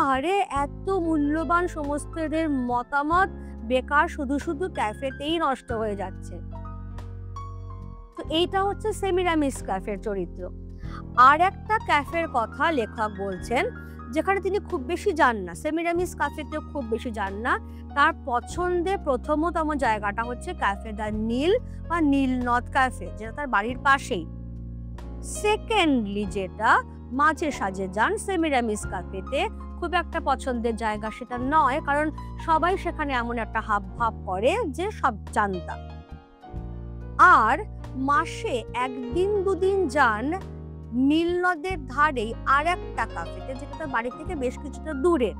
আরে এত মূল্যবান সমস্ত এদের মতামত বেকার শুধু শুধু ক্যাফেতেই নষ্ট হয়ে যাচ্ছে। তো এইটা হচ্ছে সেমিরামিস ক্যাফের চরিত্র। আর একটা ক্যাফের কথা লেখক বলছেন যেখানে তিনি খুব বেশি যান না, সেমিরামিস ক্যাফেতেও খুব বেশি যান না। তার পছন্দের প্রথমতম জায়গাটা হচ্ছে ক্যাফে দ্য নীল বা নীলনদ ক্যাফে, যেটা তার বাড়ির পাশেই। সেকেন্ডলি যেটা মাঝে সাঝে যান সেমিরামিস ক্যাফেতে, খুব একটা পছন্দের জায়গা সেটা নয়, কারণ সবাই সেখানে এমন একটা হাবভাব করে যে সব জানতা। আর মাসে একদিন দুদিন যান নীলনদের ধারেই আর একটা ক্যাফেতে, যেটা তার বাড়ি থেকে বেশ কিছুটা দূরে।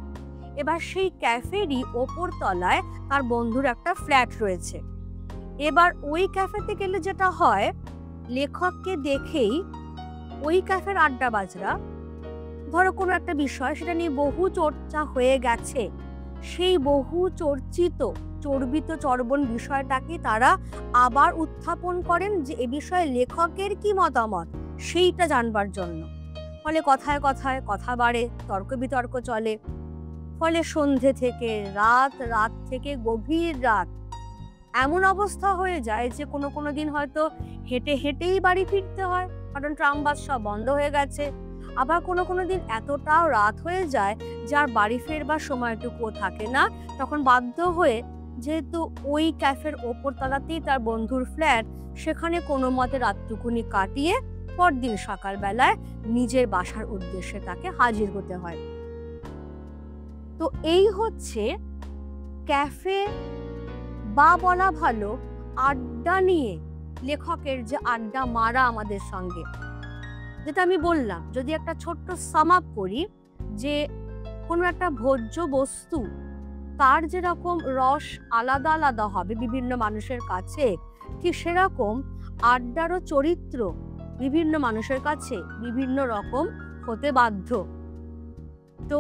এবার সেই ক্যাফেরই ওপর তলায় তার বন্ধুর একটা ফ্ল্যাট রয়েছে। এবার ওই ক্যাফেতে গেলে যেটা হয়, লেখককে দেখেই ওই ক্যাফের আড্ডাবাজরা, ধরো কোনো একটা বিষয় সেটা নিয়ে বহু চর্চা হয়ে গেছে, সেই বহু চর্চিত চর্বিত চর্বণ বিষয়টাকে তারা আবার উত্থাপন করেন যে এ বিষয়ে লেখকের কি মতামত সেইটা জানবার জন্য। ফলে কথায় কথায় কথা বাড়ে, তর্ক বিতর্ক চলে। ফলে সন্ধে থেকে রাত, রাত থেকে গভীর রাত, এমন অবস্থা হয়ে যায় যে কোনো দিন হয়তো হেঁটে হেঁটেই বাড়ি ফিরতে হয়, কারণ ট্রাম বাস সব বন্ধ হয়ে গেছে। আবার কোনো দিন এতটাও রাত হয়ে যায় যার বাড়ি ফেরবার সময়টুকুও থাকে না, তখন বাধ্য হয়ে, যেহেতু ওই ক্যাফের ওপর তলাতেই তার বন্ধুর ফ্ল্যাট, সেখানে কোনো মতে রাতটুকুনি কাটিয়ে পরদিন সকালবেলায় নিজের বাসার উদ্দেশ্যে তাকে হাজির হতে হয়। তো এই হচ্ছে ক্যাফে বা বলা ভালো আড্ডা নিয়ে লেখকের যে আড্ডা মারা আমাদের সঙ্গে, যেটা আমি বললাম। যদি একটা ছোট্ট সাম আপ করি, যে কোনো একটা ভোজ্য বস্তু তার যেরকম রস আলাদা আলাদা হবে বিভিন্ন মানুষের কাছে, ঠিক সেরকম আড্ডারও চরিত্র বিভিন্ন মানুষের কাছে বিভিন্ন রকম হতে বাধ্য। তো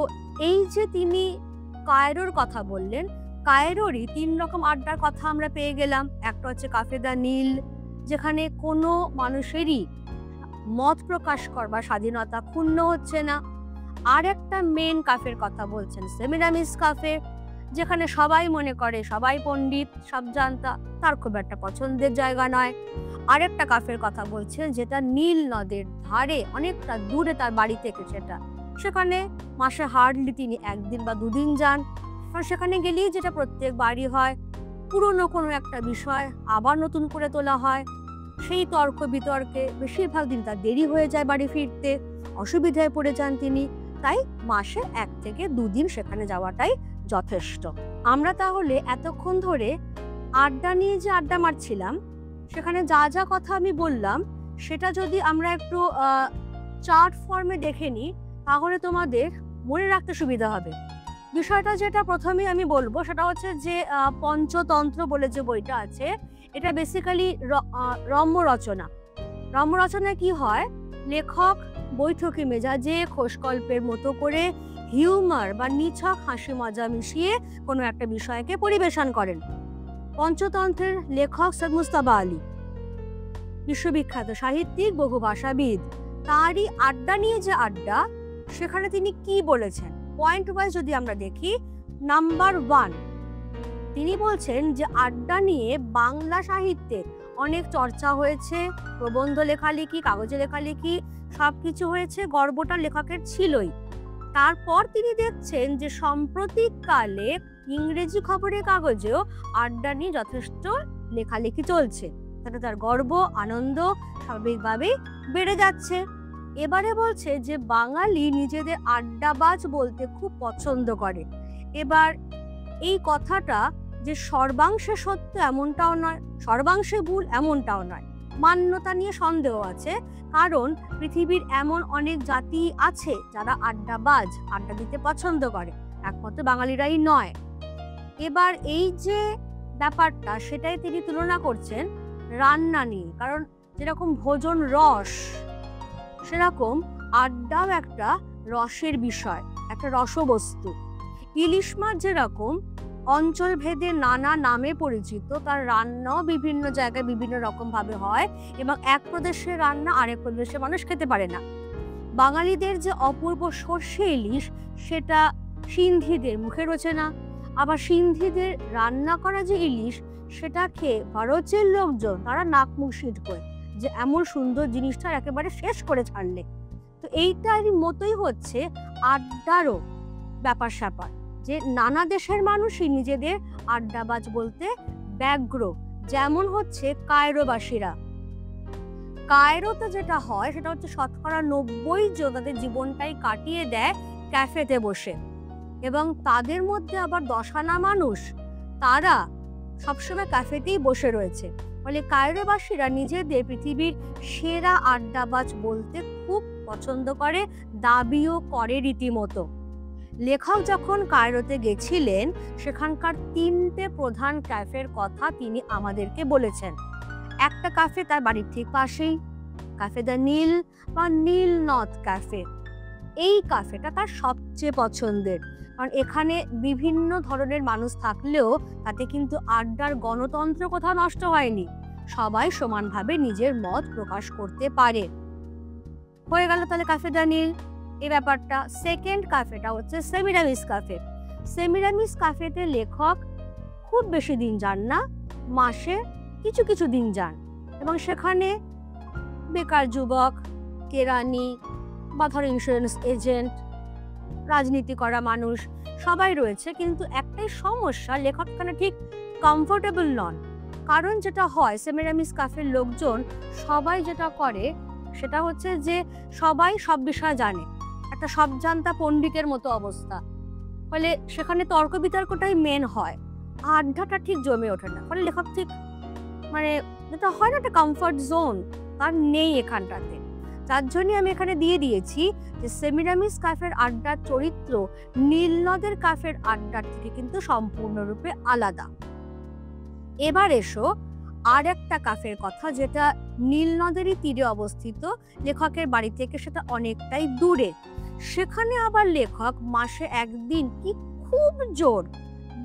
এই যে তিনি কায়রোর কথা বললেন, কায়রোরই 3 রকম আড্ডার কথা আমরা পেয়ে গেলাম। একটা হচ্ছে ক্যাফে দ্য নীল, যেখানে কোনো মানুষেরই মত প্রকাশ করবার স্বাধীনতা ক্ষুণ্ণ হচ্ছে না। আর একটা মেন ক্যাফের কথা বলছেন সেমিরামিস ক্যাফে, যেখানে সবাই মনে করে সবাই পণ্ডিত, সব জানতা, তার খুব একটা পছন্দের জায়গা নয়। আরেকটা ক্যাফের কথা বলছেন যেটা নীল নদের ধারে, অনেকটা দূরে তার বাড়ি থেকে, সেখানে মাসে হার্ডলি তিনি একদিন বা দুদিন যান। কারণ সেখানে গেলেই যেটা প্রত্যেক বাড়ি হয়, পুরনো কোনো একটা বিষয় আবার নতুন করে তোলা হয়। সেই তর্ক বিতর্কে বেশিরভাগ দিন তার দেরি হয়ে যায় বাড়ি ফিরতে, অসুবিধায় পড়ে যান তিনি। তাই মাসে 1 থেকে 2 দিন সেখানে যাওয়াটাই যথেষ্ট। আমরা তাহলে এতক্ষণ ধরে আড্ডা নিয়ে যে আড্ডা মারছিলাম, সেখানে যা যা কথা আমি বললাম, সেটা যদি আমরা একটু চার্ট ফর্মে দেখে নিই, তাহলে তোমাদের মনে রাখতে সুবিধা হবে। বিষয়টা যেটা প্রথমে আমি বলবো সেটা হচ্ছে যে পঞ্চতন্ত্র বলে যে বইটা আছে, এটা বেসিক্যালি রম্য রচনা। রম্য রচনায় কি হয়, লেখক বৈঠকি মেজাজে খোশগল্পের মতো করে হিউমার বা নিছক হাসি মজা মিশিয়ে কোনো একটা বিষয়কে পরিবেশন করেন। পঞ্চতন্ত্রের লেখক সৈয়দ মুজতবা আলী, বিশ্ববিখ্যাত সাহিত্যিক, বহুভাষাবিদ। তারই আড্ডা নিয়ে যে আড্ডা, সেখানে তিনি কি বলেছেন পয়েন্ট ওয়াইজ যদি আমরা দেখি, নাম্বার 1 তিনি বলছেন যে আড্ডা নিয়ে বাংলা সাহিত্যে অনেক চর্চা হয়েছে, প্রবন্ধ লেখালেখি, কাগজে লেখালেখি সবকিছু হয়েছে, গর্বটা লেখকের ছিলই। তারপর তিনি দেখছেন যে সাম্প্রতিককালে ইংরেজি খবরের কাগজেও আড্ডা নিয়ে যথেষ্ট লেখালেখি চলছে, তাতে তার গর্ব আনন্দ স্বাভাবিকভাবেই বেড়ে যাচ্ছে। এবারে বলছে যে বাঙালি নিজেদের আড্ডাবাজ বলতে খুব পছন্দ করে। এবার এই কথাটা যে সর্বাংশে সত্য এমনটাও নয়, সর্বাংশে ভুল এমনটাও নয়, মান্যতা নিয়ে সন্দেহ আছে। কারণ পৃথিবীর এমন অনেক জাতি আছে যারা আড্ডাবাজ, আড্ডা দিতে পছন্দ করে, একমাত্র বাঙালিরাই নয়। এবার এই যে ব্যাপারটা, সেটাই তিনি তুলনা করছেন রান্না নিয়ে। কারণ যেরকম ভোজন রস, সেরকম আড্ডাও একটা রসের বিষয়, একটা রসবস্তু। ইলিশ মাছ যেরকম অঞ্চল ভেদে নানা নামে পরিচিত, তার রান্নাও বিভিন্ন জায়গায় বিভিন্ন রকম ভাবে হয় এবং এক প্রদেশের রান্না আরেক প্রদেশের মানুষ খেতে পারে না। বাঙালিদের যে অপূর্ব সর্ষে ইলিশ, সেটা সিন্ধীদের মুখে রোচে না। আবার সিন্ধীদের রান্না করা যে ইলিশ, সেটা খেয়ে ভারতের লোকজন তারা নাক মুখ সিটকোয় যে এমন সুন্দর জিনিসটা একেবারে শেষ করে ছাড়লে। তো এইটার মতোই হচ্ছে আড্ডারও ব্যাপার স্যাপার, যে নানা দেশের মানুষই নিজেদের আড্ডাবাজ বলতে ব্যগ্র। যেমন হচ্ছে কায়রোবাসীরা। কায়রোতে যেটা হয় সেটা হচ্ছে শতকরা 90 জন তাদের জীবনটাই কাটিয়ে দেয় ক্যাফেতে বসে, এবং তাদের মধ্যে আবার 10 আনা মানুষ তারা সবসময় ক্যাফেতেই বসে রয়েছে। ফলে কায়রোবাসীরা নিজেদের পৃথিবীর সেরা আড্ডাবাজ বলতে খুব পছন্দ করে, দাবিও করে রীতিমতো। লেখক যখন কায়রোতে গেছিলেন, সেখানকার 3টে প্রধান ক্যাফের কথা তিনি আমাদেরকে বলেছেন। একটা ক্যাফে তার বাড়ির ঠিক পাশেই, ক্যাফে দ্য নীল বা নীল নদ ক্যাফে। এই ক্যাফেটা তার সবচেয়ে পছন্দের, কারণ এখানে বিভিন্ন ধরনের মানুষ থাকলেও তাতে কিন্তু আড্ডার গণতন্ত্র কোথাও নষ্ট হয়নি, সবাই সমানভাবে নিজের মত প্রকাশ করতে পারে। হয়ে গেল তাহলে ক্যাফে দ্য নীল এই ব্যাপারটা। সেকেন্ড ক্যাফেটা হচ্ছে সেমিরামিস ক্যাফে। সেমিরামিস ক্যাফেতে লেখক খুব বেশি দিন যান না, মাসে কিছু কিছু দিন যান, এবং সেখানে বেকার যুবক, কেরানি বা ধরো ইন্স্যুরেন্স এজেন্ট, রাজনীতি করা মানুষ সবাই রয়েছে। কিন্তু একটাই সমস্যা, লেখক এখানে ঠিক কমফোর্টেবল নন। কারণ যেটা হয়, সেমিরামিস ক্যাফের লোকজন সবাই যেটা করে সেটা হচ্ছে যে সবাই সব বিষয় জানে, একটা সব জানতা পণ্ডিতের মতো অবস্থা। ফলে সেখানে তর্ক বিতর্কটাই মেন হয়, আড্ডাটা ঠিক জমে ওঠে না। ফলে লেখক ঠিক মানে যেটা হয় না, একটা কমফর্ট জোন তার নেই এখানটাতে। তার জন্যই আমি এখানে দিয়ে দিয়েছি যে সেমিরামিস ক্যাফের আড্ডার চরিত্র নীলনদের ক্যাফের আড্ডার থেকে কিন্তু সম্পূর্ণরূপে আলাদা। এবার এসো আর একটা ক্যাফের কথা, যেটা নীলনদেরই তীরে অবস্থিত, লেখকের বাড়ি থেকে সেটা অনেকটাই দূরে। সেখানে আবার লেখক মাসে একদিন কি খুব জোর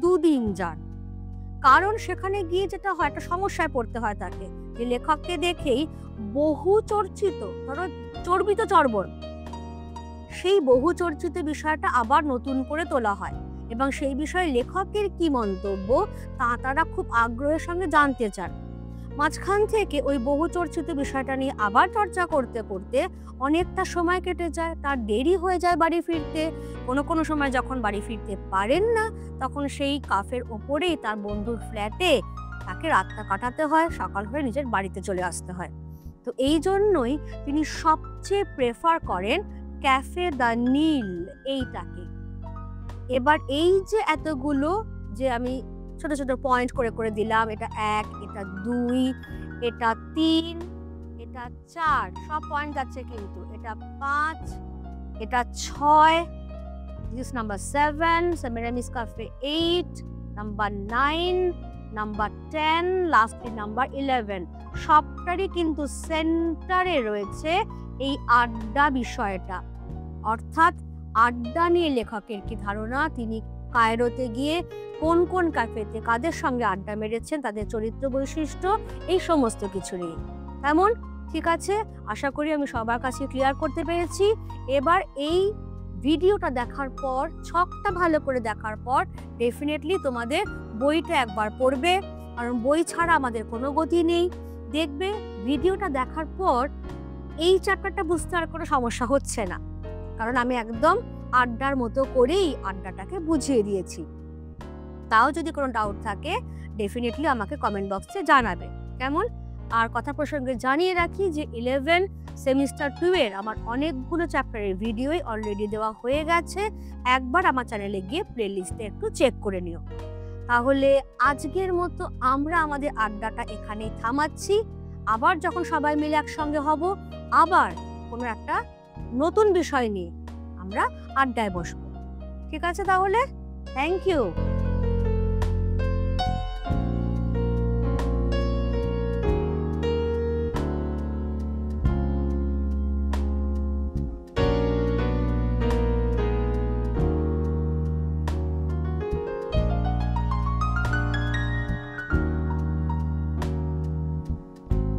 2 দিন যান। কারণ সেখানে গিয়ে যেটা হয়, একটা সমস্যায় পড়তে হয় তাকে, যে লেখককে দেখেই বহু চর্চিত, ধরো চর্বিত চর্বণ, সেই বহু চর্চিত বিষয়টা আবার নতুন করে তোলা হয়, এবং সেই বিষয়ে লেখকের কি মন্তব্য তা তারা খুব আগ্রহের সঙ্গে জানতে চান। মাঝখান থেকে ওই বহু চর্চিত বিষয়টা নিয়ে আবার চর্চা করতে করতে অনেকটা সময় কেটে যায়, তার দেরি হয়ে যায় বাড়ি ফিরতে। কোনো সময় যখন বাড়ি ফিরতে পারেন না, তখন সেই কাফের ওপরেই তার বন্ধুর ফ্ল্যাটে তাকে রাতটা কাটাতে হয়, সকাল হয়ে নিজের বাড়িতে চলে আসতে হয়। তো এই জন্যই তিনি সবচেয়ে প্রেফার করেন ক্যাফে দ্য নীল এইটাকে। এবার এই যে এতগুলো যে আমি ছোট ছোট পয়েন্ট করে করে দিলাম, এটা 1, এটা 2, এটা 3, এটা 4, সব পয়েন্ট যাচ্ছে, কিন্তু এটা 5, এটা 6, this number 7, Semiramis cafe 8, number 9, number 10, lastly number 11, সবটারই কিন্তু সেন্টারে রয়েছে এই আড্ডা বিষয়টা। অর্থাৎ আড্ডা নিয়ে লেখকের কি ধারণা, তিনি কায়রোতে গিয়ে কোন কোন ক্যাফেতে কাদের সঙ্গে আড্ডা মেরেছেন, তাদের চরিত্র বৈশিষ্ট্য, এই সমস্ত কিছু নিয়ে। তেমন ঠিক আছে, আশা করি আমি সবার কাছে ক্লিয়ার করতে পেরেছি। এবার এই ভিডিওটা দেখার পর, ছকটা ভালো করে দেখার পর ডেফিনেটলি তোমাদের বইটা একবার পড়বে, কারণ বই ছাড়া আমাদের কোনো গতি নেই। দেখবে ভিডিওটা দেখার পর এই চ্যাপ্টারটা বুঝতে আর কোনো সমস্যা হচ্ছে না, কারণ আমি একদম আড্ডার মতো করেই আড্ডাটাকে বুঝিয়ে দিয়েছি। তাও যদি কোনো ডাউট থাকে ডেফিনেটলি আমাকে কমেন্ট বক্সে জানাবে, কেমন? আর কথা প্রসঙ্গে জানিয়ে রাখি যে 11 সেমিস্টার 2 এর আমার অনেকগুলো চ্যাপ্টারের ভিডিওই অলরেডি দেওয়া হয়ে গেছে। একবার আমার চ্যানেলে গিয়ে প্লেলিস্টে একটু চেক করে নিও। তাহলে আজকের মতো আমরা আমাদের আড্ডাটা এখানেই থামাচ্ছি। আবার যখন সবাই মিলে একসঙ্গে হব, আবার কোনো একটা নতুন বিষয় নিয়ে আমরা আড্ডায় বসবো। ঠিক আছে তাহলে, থ্যাংক ইউ।